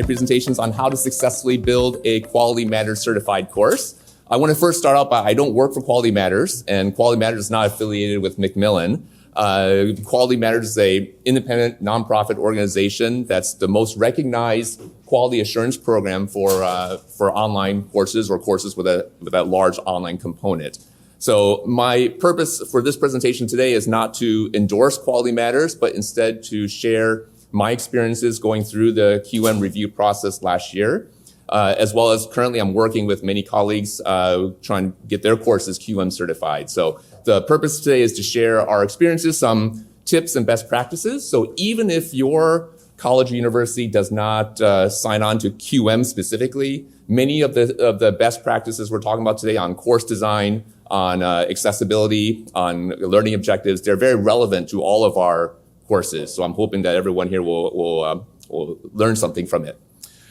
my presentations on how to successfully build a Quality Matters certified course. I want to first start out by I don't work for Quality Matters, and Quality Matters is not affiliated with Macmillan. Quality Matters is an independent nonprofit organization that's the most recognized quality assurance program for online courses or courses with a large online component. So my purpose for this presentation today is not to endorse Quality Matters, but instead to share my experiences going through the QM review process last year, as well as currently I'm working with many colleagues trying to get their courses QM certified. So the purpose today is to share our experiences, some tips and best practices. So even if your college or university does not sign on to QM specifically, many of the best practices we're talking about today on course design, on accessibility, on learning objectives, they're very relevant to all of our courses. So I'm hoping that everyone here will learn something from it.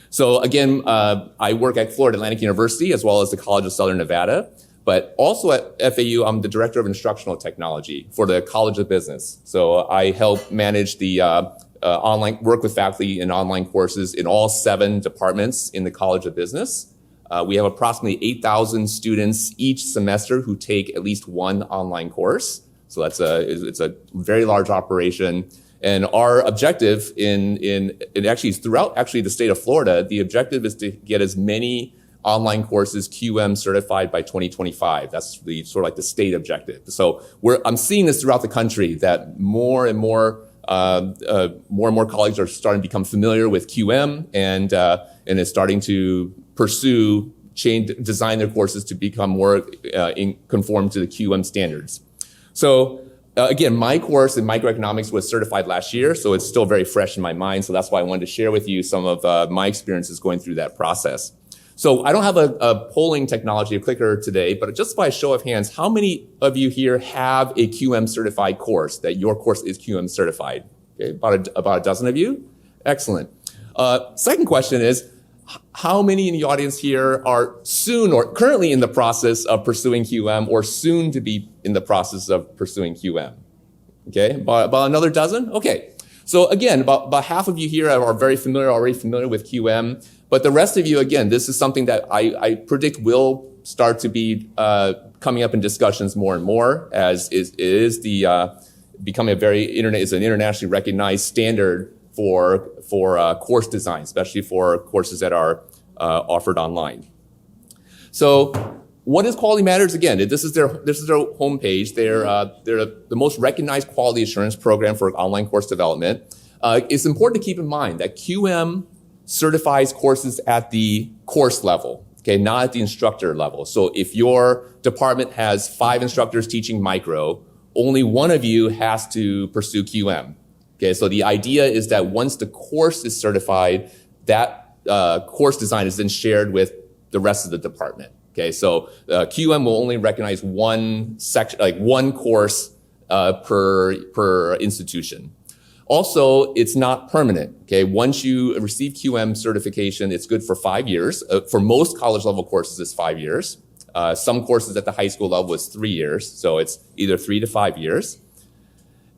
So again, I work at Florida Atlantic University as well as the College of Southern Nevada, but also at FAU, I'm the Director of Instructional Technology for the College of Business. So I help manage the work with faculty in online courses in all 7 departments in the College of Business. We have approximately 8,000 students each semester who take at least one online course. So it's a very large operation. And our objective throughout the state of Florida, the objective is to get as many online courses QM certified by 2025. That's the sort of like the state objective. So I'm seeing this throughout the country that more and more colleagues are starting to become familiar with QM and is starting to design their courses to become more conform to the QM standards. So again, my course in microeconomics was certified last year, so it's still very fresh in my mind. So that's why I wanted to share with you some of my experiences going through that process. So I don't have a polling technology, a clicker today, but just by a show of hands, how many of you here have a QM certified course, that your course is QM certified? Okay, about a dozen of you. Excellent. Second question is, how many in the audience here are soon or currently in the process of pursuing QM or soon to be in the process of pursuing QM? Okay, about another dozen? Okay. So again, about half of you here are already familiar with QM, but the rest of you, again, this is something that I predict will start to be coming up in discussions more and more as becoming an internationally recognized standard for course design, especially for courses that are offered online. So what is Quality Matters? Again, this is their homepage. They're the most recognized quality assurance program for online course development. It's important to keep in mind that QM certifies courses at the course level, okay, not at the instructor level. So if your department has 5 instructors teaching micro, only one of you has to pursue QM. Okay, so the idea is that once the course is certified, that course design is then shared with the rest of the department. Okay, so QM will only recognize one section, like one course per institution. Also, it's not permanent. Okay, once you receive QM certification, it's good for 5 years. For most college level courses, it's 5 years. Some courses at the high school level is 3 years, so it's either 3 to 5 years.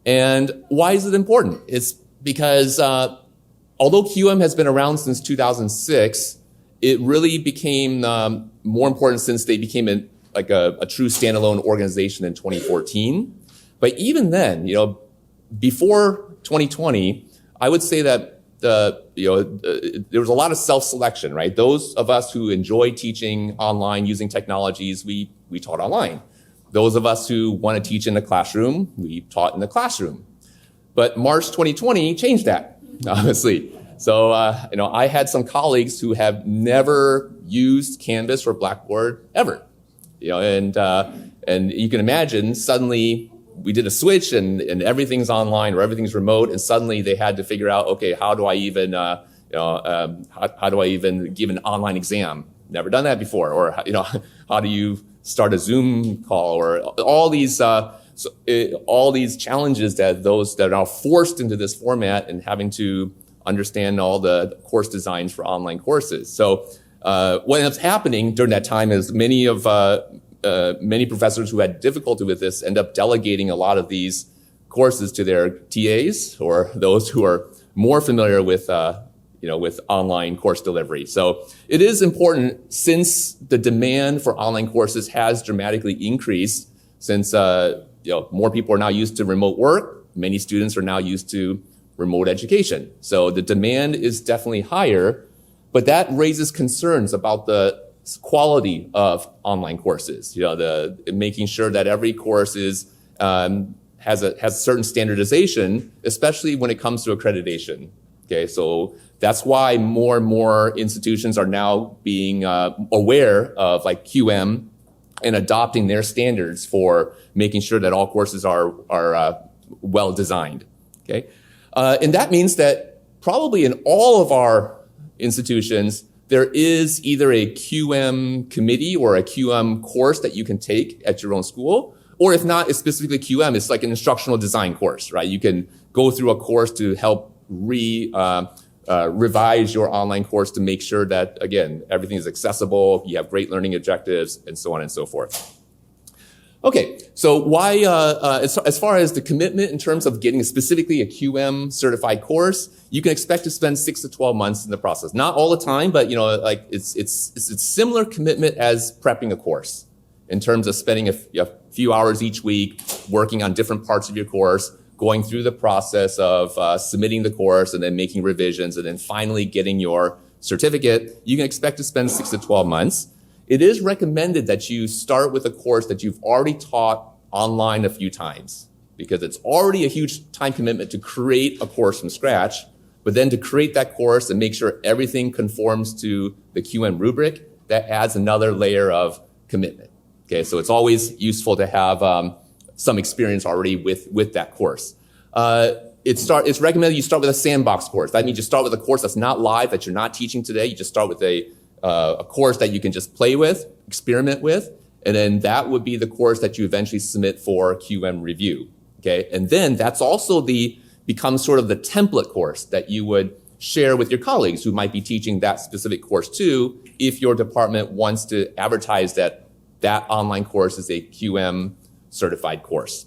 And why is it important? It's because although QM has been around since 2006, it really became more important since they became a true standalone organization in 2014. But even then, before 2020, I would say that there was a lot of self-selection, right? Those of us who enjoy teaching online using technologies, we taught online. Those of us who want to teach in the classroom, we taught in the classroom. But March 2020 changed that, obviously. So, I had some colleagues who have never used Canvas or Blackboard ever, and you can imagine suddenly we did a switch and everything's online or everything's remote, and suddenly they had to figure out, okay, how do I even give an online exam? Never done that before, or how do you start a Zoom call, or all these challenges that those that are now forced into this format and having to understand all the course designs for online courses. So what ends up happening during that time is many professors who had difficulty with this end up delegating a lot of these courses to their TAs or those who are more familiar with with online course delivery. So it is important, since the demand for online courses has dramatically increased, since more people are now used to remote work, many students are now used to remote education. So the demand is definitely higher, but that raises concerns about the quality of online courses. Making sure that every course is has certain standardization, especially when it comes to accreditation. Okay, so that's why more and more institutions are now being aware of like QM and adopting their standards for making sure that all courses are well designed. Okay, and that means that probably in all of our institutions, there is either a QM committee or a QM course that you can take at your own school, or if not, it's specifically QM, it's like an instructional design course, right? You can go through a course to help revise your online course to make sure that, again, everything is accessible, you have great learning objectives, and so on and so forth. Okay, so why, as far as the commitment in terms of getting specifically a QM certified course, you can expect to spend 6 to 12 months in the process. Not all the time, but it's similar commitment as prepping a course in terms of spending a few hours each week working on different parts of your course, going through the process of submitting the course and then making revisions and then finally getting your certificate. You can expect to spend 6 to 12 months. It is recommended that you start with a course that you've already taught online a few times, because it's already a huge time commitment to create a course from scratch, but then to create that course and make sure everything conforms to the QM rubric, that adds another layer of commitment. Okay, so it's always useful to have some experience already with that course. It's recommended you start with a sandbox course. That means you start with a course that's not live, that you're not teaching today. You just start with a course that you can just play with, experiment with, and then that would be the course that you eventually submit for QM review. Okay, and then that's also becomes sort of the template course that you would share with your colleagues who might be teaching that specific course too, if your department wants to advertise that online course is a QM certified course.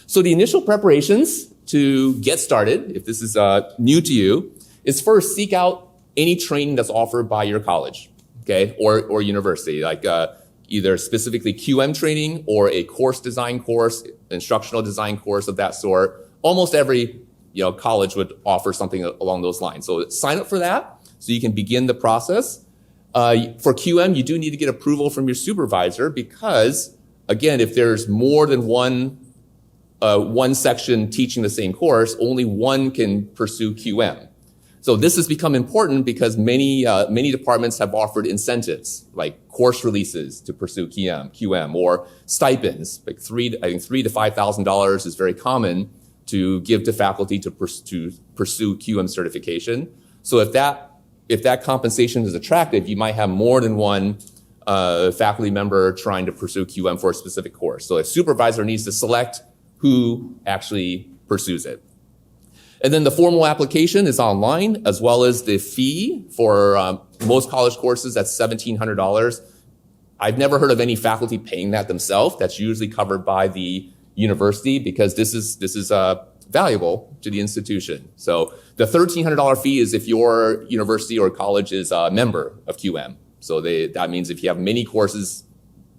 So the initial preparations to get started, if this is new to you, is first seek out any training that's offered by your college, okay, or university, like either specifically QM training or a course design course, instructional design course of that sort. Almost every college would offer something along those lines. So sign up for that so you can begin the process. For QM, you do need to get approval from your supervisor because, again, if there's more than one section teaching the same course, only one can pursue QM. So this has become important because many departments have offered incentives like course releases to pursue QM or stipends, like $3,000 to $5,000 is very common to give to faculty to pursue QM certification. So if that compensation is attractive, you might have more than one faculty member trying to pursue QM for a specific course. So a supervisor needs to select who actually pursues it. And then the formal application is online, as well as the fee for most college courses, that's $1,700. I've never heard of any faculty paying that themselves. That's usually covered by the university because this is valuable to the institution. So the $1,300 fee is if your university or college is a member of QM. So that means if you have many courses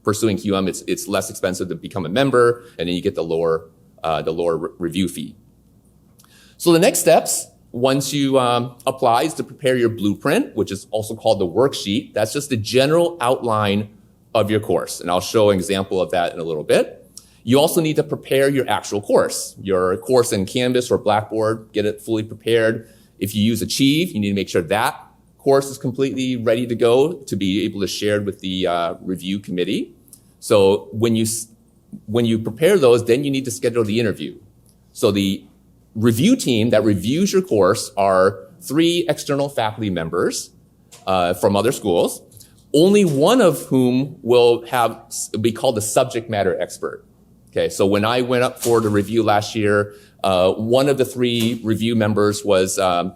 pursuing QM, it's less expensive to become a member, and then you get the lower review fee. So the next steps, once you apply, is to prepare your blueprint, which is also called the worksheet. That's just the general outline of your course, and I'll show an example of that in a little bit. You also need to prepare your actual course, your course in Canvas or Blackboard, get it fully prepared. If you use Achieve, you need to make sure that course is completely ready to go to be able to share it with the review committee. So when you prepare those, then you need to schedule the interview. So the review team that reviews your course are 3 external faculty members from other schools, only one of whom will be called the subject matter expert. Okay, so when I went up for the review last year, one of the 3 review members was a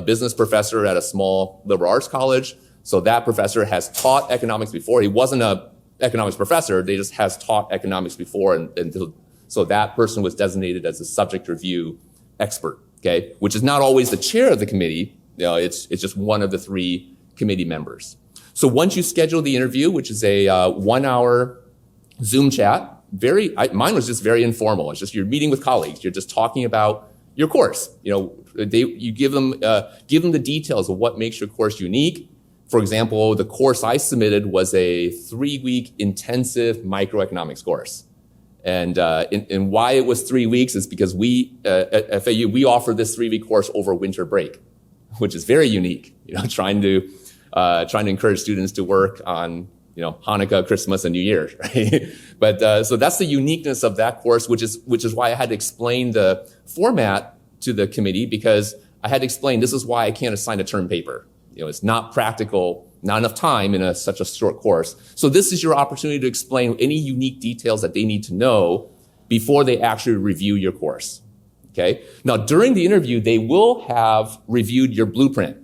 business professor at a small liberal arts college. So that professor has taught economics before. He wasn't an economics professor, they just has taught economics before. So that person was designated as a subject review expert, okay, which is not always the chair of the committee. It's just one of the 3 committee members. So once you schedule the interview, which is a 1-hour Zoom chat, mine was just very informal. It's just you're meeting with colleagues. You're just talking about your course. You give them the details of what makes your course unique. For example, the course I submitted was a 3-week intensive microeconomics course. And why it was 3 weeks is because we, at FAU, we offer this 3-week course over winter break, which is very unique, trying to encourage students to work on, Hanukkah, Christmas, and New Year's, right? But, so that's the uniqueness of that course, which is why I had to explain the format to the committee, because I had to explain this is why I can't assign a term paper. It's not practical, not enough time in such a short course. So this is your opportunity to explain any unique details that they need to know before they actually review your course. Okay? Now, during the interview, they will have reviewed your blueprint.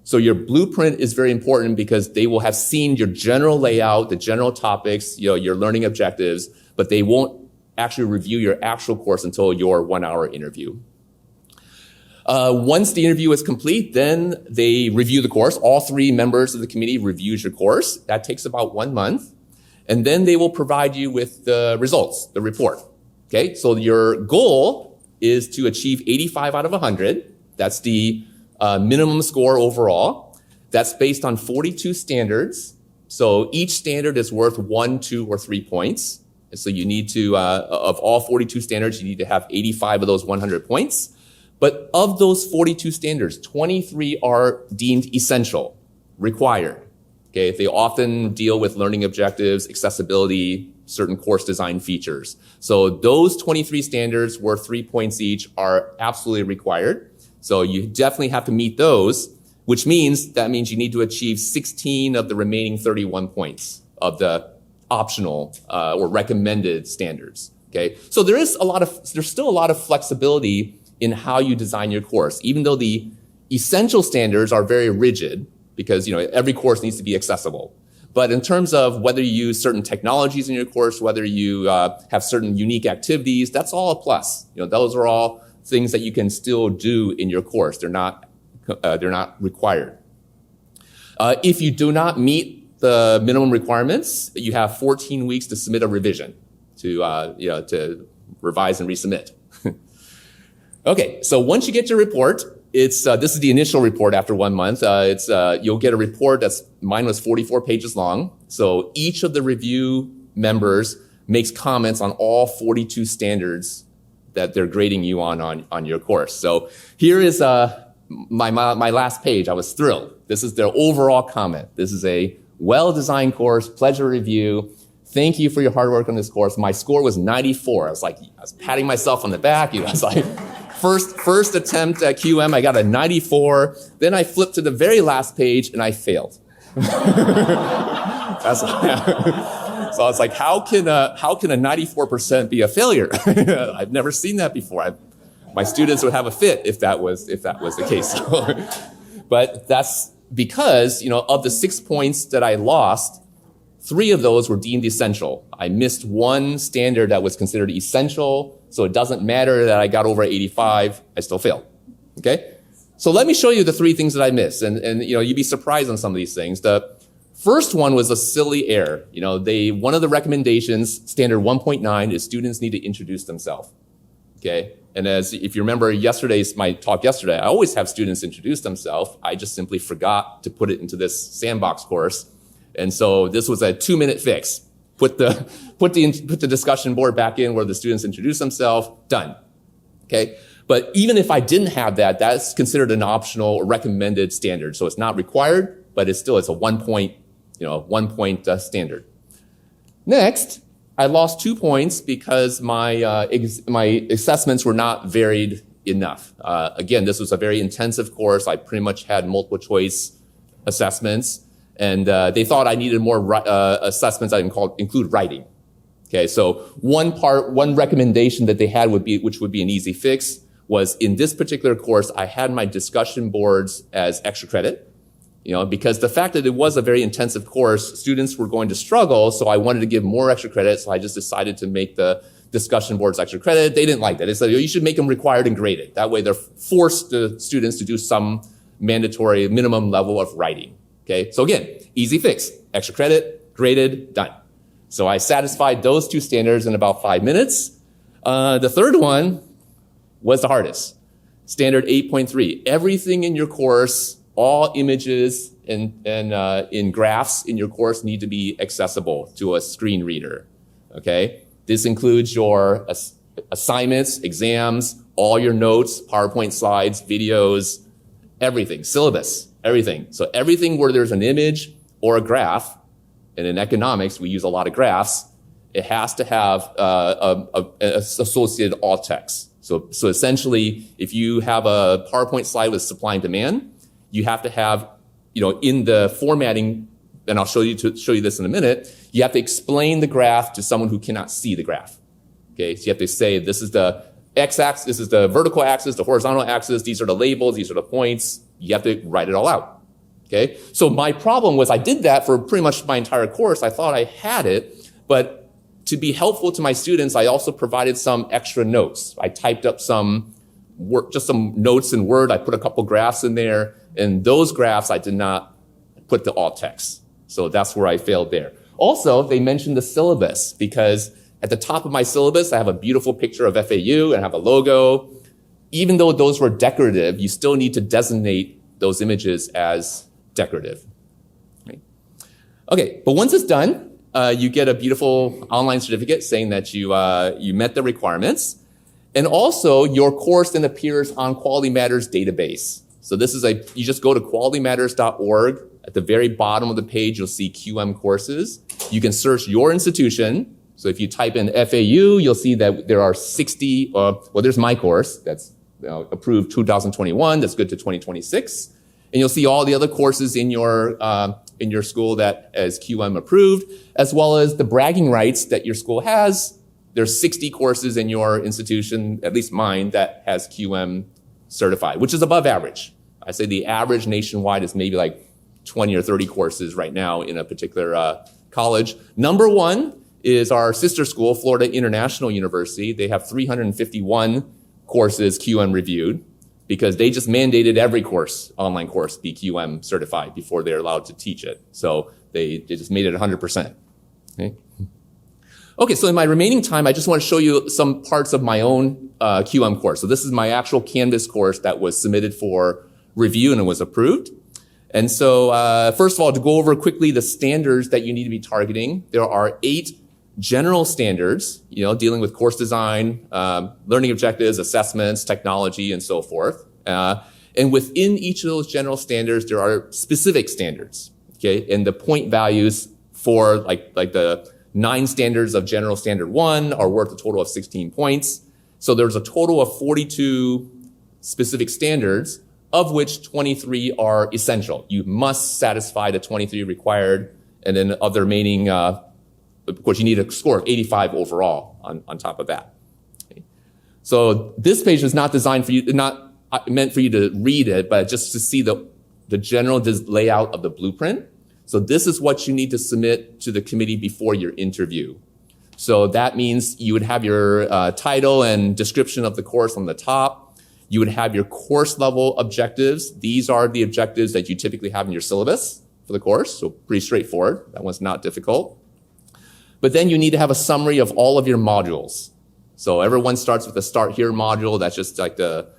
So your blueprint is very important because they will have seen your general layout, the general topics, your learning objectives, but they won't actually review your actual course until your 1-hour interview. Once the interview is complete, then they review the course. All 3 members of the committee reviews your course. That takes about 1 month. And then they will provide you with the results, the report. Okay, so your goal is to achieve 85 out of 100. That's the minimum score overall. That's based on 42 standards. So each standard is worth 1, 2, or 3 points. And so you need to, of all 42 standards, you need to have 85 of those 100 points. But of those 42 standards, 23 are deemed essential, required. Okay, they often deal with learning objectives, accessibility, certain course design features. So those 23 standards worth 3 points each are absolutely required. So you definitely have to meet those, which means you need to achieve 16 of the remaining 31 points of the optional or recommended standards. Okay, so there's still a lot of flexibility in how you design your course, even though the essential standards are very rigid because, every course needs to be accessible. But in terms of whether you use certain technologies in your course, whether you have certain unique activities, that's all a plus. Those are all things that you can still do in your course. They're not required. If you do not meet the minimum requirements, you have 14 weeks to submit a revision to revise and resubmit. Okay, so once you get your report, this is the initial report after 1 month. You'll get a report mine was 44 pages long. So each of the review members makes comments on all 42 standards that they're grading you on your course. So here is my last page. I was thrilled. This is their overall comment. This is a well-designed course, pleasure review. Thank you for your hard work on this course. My score was 94. I was patting myself on the back. I was like, first attempt at QM, I got a 94. Then I flipped to the very last page and I failed. So I was like, how can a 94% be a failure? I've never seen that before. My students would have a fit if that was the case. But that's because, of the 6 points that I lost, 3 of those were deemed essential. I missed 1 standard that was considered essential, so it doesn't matter that I got over 85, I still failed. Okay? So let me show you the 3 things that I missed, and you'd be surprised on some of these things. The first one was a silly error. One of the recommendations, standard 1.9, is students need to introduce themselves. Okay? And if you remember my talk yesterday, I always have students introduce themselves. I just simply forgot to put it into this sandbox course. And so this was a 2-minute fix. Put the discussion board back in where the students introduce themselves, done. Okay? But even if I didn't have that, that's considered an optional or recommended standard. So it's not required, but it's a 1 point, 1 point standard. Next, I lost 2 points because my assessments were not varied enough. Again, this was a very intensive course. I pretty much had multiple choice assessments. And they thought I needed more assessments that include writing. Okay, so one recommendation that they had which would be an easy fix, was in this particular course, I had my discussion boards as extra credit. Because the fact that it was a very intensive course, students were going to struggle, so I wanted to give more extra credit, so I just decided to make the discussion boards extra credit. They didn't like that. They said, you should make them required and graded. That way they're forced the students to do some mandatory minimum level of writing. Okay, so again, easy fix, extra credit, graded, done. So I satisfied those two standards in about 5 minutes. The third one was the hardest. Standard 8.3, everything in your course, all images and in graphs in your course need to be accessible to a screen reader, okay? This includes your assignments, exams, all your notes, PowerPoint slides, videos, everything, syllabus, everything. So everything where there's an image or a graph, and in economics, we use a lot of graphs, it has to have associated alt text. So essentially, if you have a PowerPoint slide with supply and demand, you have to have, in the formatting, and I'll show you this in a minute, you have to explain the graph to someone who cannot see the graph. Okay, so you have to say, this is the x-axis, this is the vertical axis, the horizontal axis, these are the labels, these are the points. You have to write it all out. Okay, so my problem was I did that for pretty much my entire course. I thought I had it, but to be helpful to my students, I also provided some extra notes. I typed up just some notes in Word. I put a couple graphs in there, and those graphs I did not put the alt text. So that's where I failed there. Also, they mentioned the syllabus, because at the top of my syllabus, I have a beautiful picture of FAU and I have a logo. Even though those were decorative, you still need to designate those images as decorative. Right? Okay, but once it's done, you get a beautiful online certificate saying that you met the requirements. And also, your course then appears on Quality Matters database. So this is you just go to qualitymatters.org. At the very bottom of the page, you'll see QM courses. You can search your institution. So if you type in FAU, you'll see that there are 60, there's my course that's approved 2021, that's good to 2026. And you'll see all the other courses in your school that is QM approved, as well as the bragging rights that your school has. There's 60 courses in your institution, at least mine, that has QM certified, which is above average. I say the average nationwide is maybe like 20 or 30 courses right now in a particular college. Number one is our sister school, Florida International University. They have 351 courses QM reviewed, because they just mandated every course, online course, be QM certified before they're allowed to teach it. So they just made it 100%. Okay, so in my remaining time, I just want to show you some parts of my own QM course. So this is my actual Canvas course that was submitted for review and it was approved. And so first of all, to go over quickly the standards that you need to be targeting, there are 8 general standards, dealing with course design, learning objectives, assessments, technology, and so forth. And within each of those general standards, there are specific standards, okay? And the point values for like the 9 standards of general standard 1 are worth a total of 16 points. So there's a total of 42 specific standards, of which 23 are essential. You must satisfy the 23 required, and then of the remaining, of course, you need a score of 85 overall on top of that. Okay. So this page is not designed for you, not meant for you to read it, but just to see the general layout of the blueprint. So this is what you need to submit to the committee before your interview. So that means you would have your title and description of the course on the top. You would have your course level objectives. These are the objectives that you typically have in your syllabus for the course, so pretty straightforward. That one's not difficult. But then you need to have a summary of all of your modules. So everyone starts with the Start Here module. That's just like the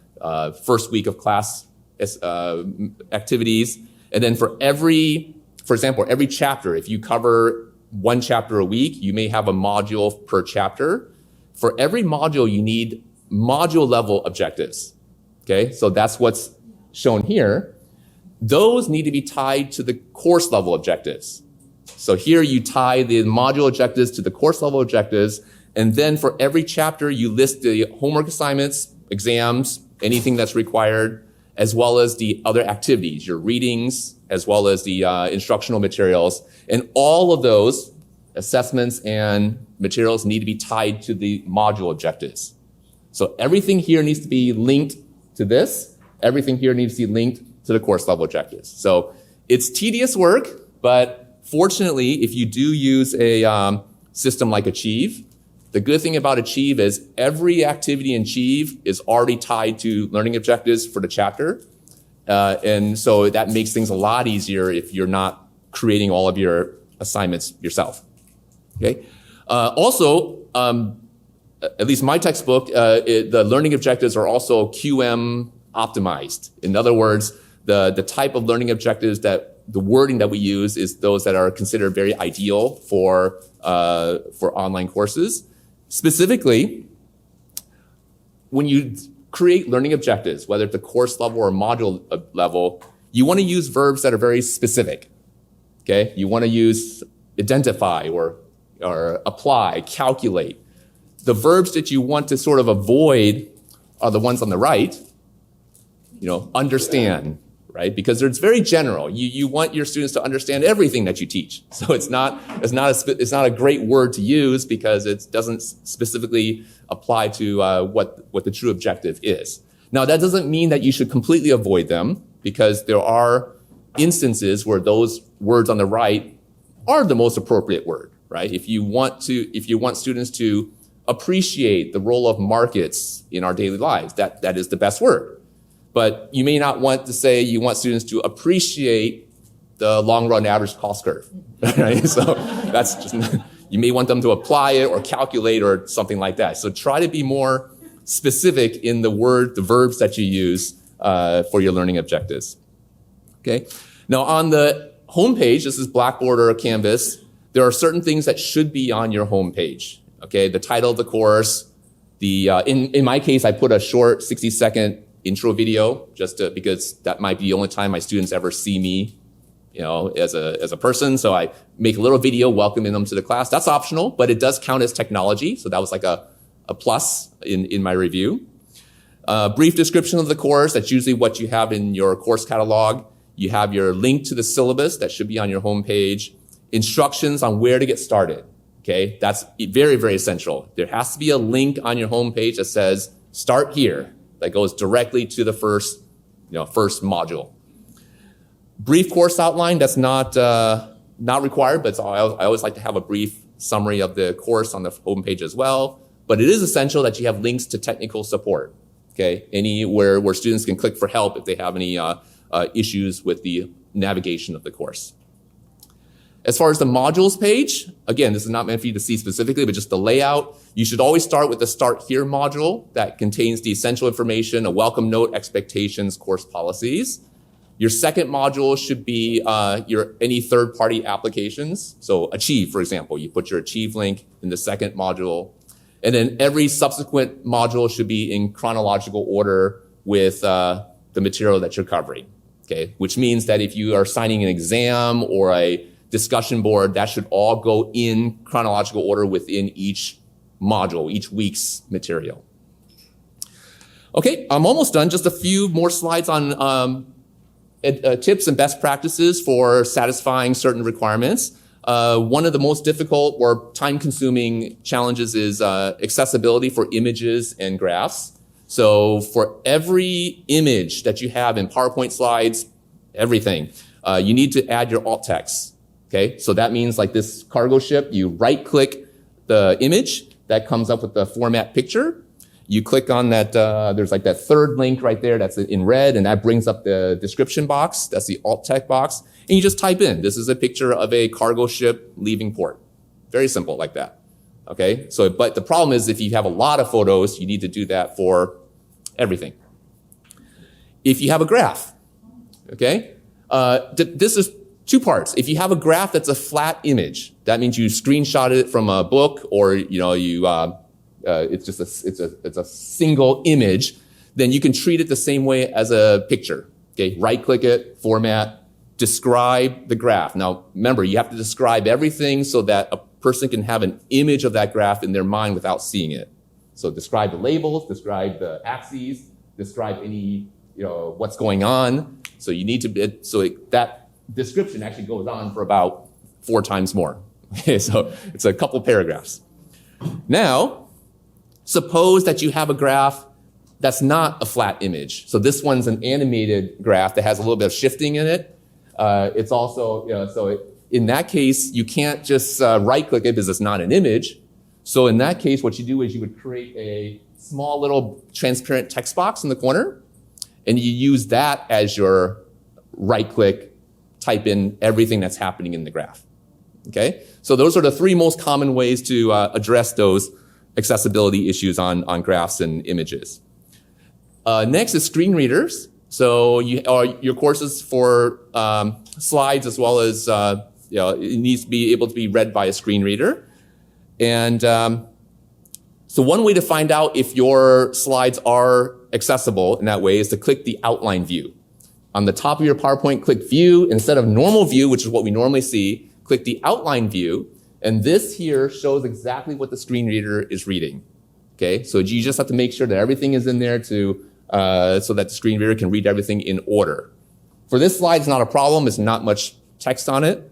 first week of class activities. And then for example, every chapter, if you cover one chapter a week, you may have a module per chapter. For every module, you need module level objectives. Okay, so that's what's shown here. Those need to be tied to the course level objectives. So here you tie the module objectives to the course level objectives, and then for every chapter you list the homework assignments, exams, anything that's required, as well as the other activities, your readings, as well as the instructional materials. And all of those assessments and materials need to be tied to the module objectives. So everything here needs to be linked to this. Everything here needs to be linked to the course level objectives. So it's tedious work, but fortunately, if you do use a system like Achieve, the good thing about Achieve is every activity in Achieve is already tied to learning objectives for the chapter. And so that makes things a lot easier if you're not creating all of your assignments yourself. Okay. Also, at least my textbook, the learning objectives are also QM optimized. In other words, the type of learning objectives that the wording that we use is those that are considered very ideal for online courses. Specifically, when you create learning objectives, whether it's a course level or module level, you want to use verbs that are very specific. Okay, you want to use identify or apply, calculate. The verbs that you want to sort of avoid are the ones on the right. Understand, right? Because it's very general. You want your students to understand everything that you teach. So it's not a great word to use because it doesn't specifically apply to what the true objective is. Now that doesn't mean that you should completely avoid them, because there are instances where those words on the right are the most appropriate word, right? If you want students to appreciate the role of markets in our daily lives, that is the best word. But you may not want to say you want students to appreciate the long run average cost curve, right? So that's just, you may want them to apply it or calculate or something like that. So try to be more specific in the verbs that you use for your learning objectives. Okay. Now on the homepage, this is Blackboard or Canvas, there are certain things that should be on your homepage. Okay, the title of the course, in my case, I put a short 60-second intro video because that might be the only time my students ever see me, as a person. So I make a little video welcoming them to the class. That's optional, but it does count as technology. So that was like a plus in my review. Brief description of the course. That's usually what you have in your course catalog. You have your link to the syllabus that should be on your homepage. Instructions on where to get started. Okay, that's very, very essential. There has to be a link on your homepage that says start here, that goes directly to the first module. Brief course outline, that's not required, but I always like to have a brief summary of the course on the homepage as well. But it is essential that you have links to technical support. Okay, anywhere where students can click for help if they have any issues with the navigation of the course. As far as the modules page, again, this is not meant for you to see specifically, but just the layout. You should always start with the Start Here module that contains the essential information, a welcome note, expectations, course policies. Your second module should be any third-party applications. So Achieve, for example, you put your Achieve link in the second module. And then every subsequent module should be in chronological order with the material that you're covering, okay? Which means that if you are signing an exam or a discussion board, that should all go in chronological order within each module, each week's material. Okay, I'm almost done. Just a few more slides on tips and best practices for satisfying certain requirements. One of the most difficult or time-consuming challenges is accessibility for images and graphs. So for every image that you have in PowerPoint slides, everything, you need to add your alt text. Okay, so that means like this cargo ship, you right-click the image, that comes up with the format picture. You click on that, there's like that third link right there that's in red, and that brings up the description box. That's the alt text box. And you just type in, this is a picture of a cargo ship leaving port. Very simple like that. Okay, so, but the problem is if you have a lot of photos, you need to do that for everything. If you have a graph, okay, this is two parts. If you have a graph that's a flat image, that means you screenshotted it from a book, or it's just it's a single image, then you can treat it the same way as a picture. Okay, right-click it, format, describe the graph. Now, remember, you have to describe everything so that a person can have an image of that graph in their mind without seeing it. So describe the labels, describe the axes, describe any, what's going on. So you need to that description actually goes on for about 4 times more. Okay, so it's a couple paragraphs. Now, suppose that you have a graph that's not a flat image. So this one's an animated graph that has a little bit of shifting in it. It's also, in that case, you can't just right-click it because it's not an image. So in that case, what you do is you would create a small little transparent text box in the corner, and you use that as your right-click, type in everything that's happening in the graph. Okay? So those are the three most common ways to address those accessibility issues on graphs and images. Next is screen readers. So your courses for slides as well as it needs to be able to be read by a screen reader. And so one way to find out if your slides are accessible in that way is to click the outline view. On the top of your PowerPoint, click view. Instead of normal view, which is what we normally see, click the outline view. And this here shows exactly what the screen reader is reading. Okay, so you just have to make sure that everything is in there to so that the screen reader can read everything in order. For this slide, it's not a problem. It's not much text on it.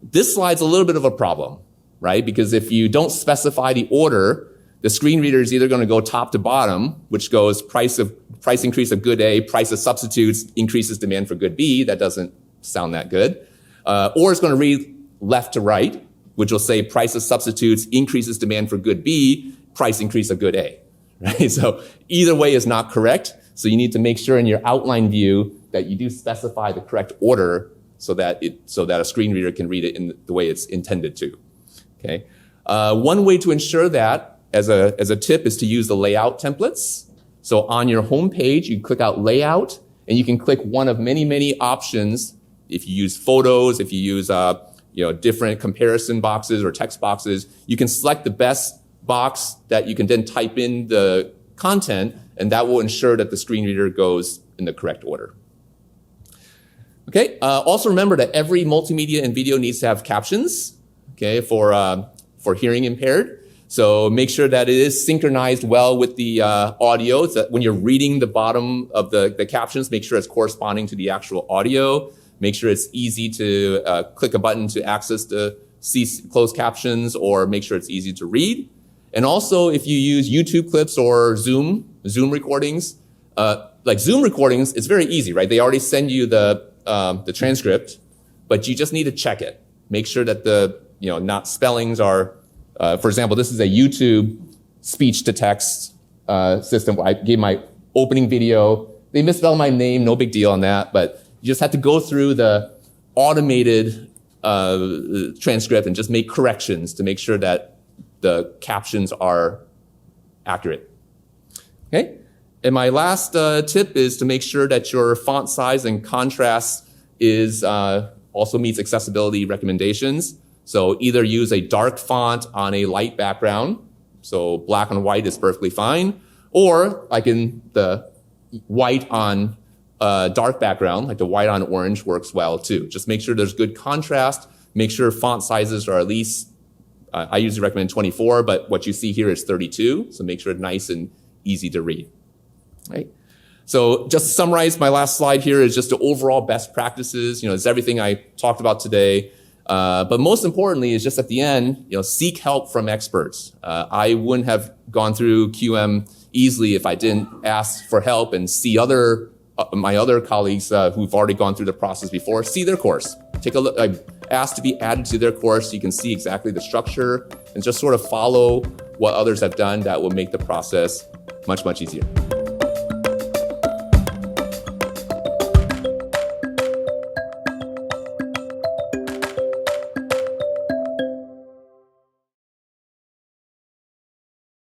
This slide's a little bit of a problem, right? Because if you don't specify the order, the screen reader is either going to go top to bottom, which goes price increase of good A, price of substitutes increases demand for good B. That doesn't sound that good. Or it's going to read left to right, which will say price of substitutes increases demand for good B, price increase of good A. Right? So either way is not correct. So you need to make sure in your outline view that you do specify the correct order so that a screen reader can read it in the way it's intended to. Okay. One way to ensure that as a tip is to use the layout templates. So on your home page, you click out layout and you can click one of many options. If you use photos, if you use different comparison boxes or text boxes, you can select the best box that you can then type in the content, and that will ensure that the screen reader goes in the correct order. Okay. Also remember that every multimedia and video needs to have captions. Okay, for hearing impaired. So make sure that it is synchronized well with the audio. So that when you're reading the bottom of the captions, make sure it's corresponding to the actual audio. Make sure it's easy to click a button to access the closed captions, or make sure it's easy to read. And also, if you use YouTube clips or Zoom recordings, like Zoom recordings, it's very easy, right? They already send you the transcript, but you just need to check it. Make sure that the not spellings are, for example, this is a YouTube speech to text system where I gave my opening video. They misspelled my name, no big deal on that, but you just have to go through the automated transcript and just make corrections to make sure that the captions are accurate. Okay? And my last tip is to make sure that your font size and contrast is also meets accessibility recommendations. So either use a dark font on a light background, so black and white is perfectly fine, or like in the white on dark background, like the white on orange works well too. Just make sure there's good contrast, make sure font sizes are at least, I usually recommend 24, but what you see here is 32, so make sure it's nice and easy to read. Right? So just to summarize, my last slide here is just the overall best practices. It's everything I talked about today. But most importantly is just at the end, seek help from experts. I wouldn't have gone through QM easily if I didn't ask for help and see my other colleagues who've already gone through the process before, see their course. Take a look. I asked to be added to their course. You can see exactly the structure and just sort of follow what others have done. That will make the process much easier.